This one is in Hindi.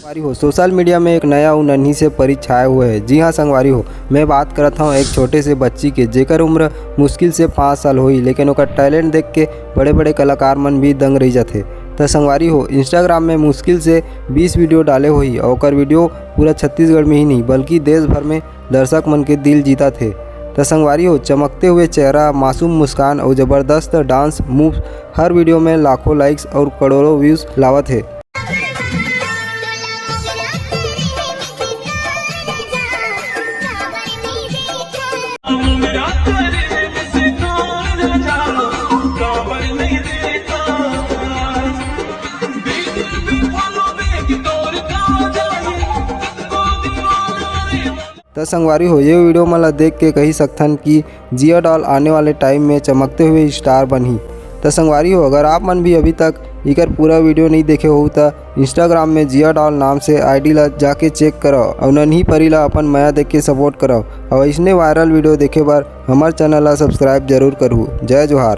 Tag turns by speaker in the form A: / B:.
A: संगवारी हो सोशल मीडिया में एक नया नन्ही से परी छाए हुए है। जी हाँ संगवारी हो, मैं बात करता हूँ एक छोटे से बच्ची के जेकर उम्र मुश्किल से 5 साल हुई, लेकिन ओकर टैलेंट देख के बड़े बड़े कलाकार मन भी दंग रही जाते। तो संगवारी हो इंस्टाग्राम में मुश्किल से 20 वीडियो डाले हुई और ओकर वीडियो पूरा छत्तीसगढ़ में ही नहीं बल्कि देश भर में दर्शक मन के दिल जीता थे। तो संगवारी हो चमकते हुए चेहरा, मासूम मुस्कान और ज़बरदस्त डांस मूव हर वीडियो में लाखों लाइक्स और करोड़ों व्यूज़ लावत है। तो संगवारी हो ये वीडियो मला देख के कही सकथन कि जिया डॉल आने वाले टाइम में चमकते हुए स्टार बनही। तो संगवारी हो अगर आप मन भी अभी तक इकर पूरा वीडियो नहीं देखे हो तो इंस्टाग्राम में जिया डॉल नाम से आईडी ला जाके चेक करो और नन्ही परी ला अपन माया देख के सपोर्ट करो और इसने वायरल वीडियो देखे बार हमारे चैनल ला सब्सक्राइब जरूर करूँ। जय जोहार।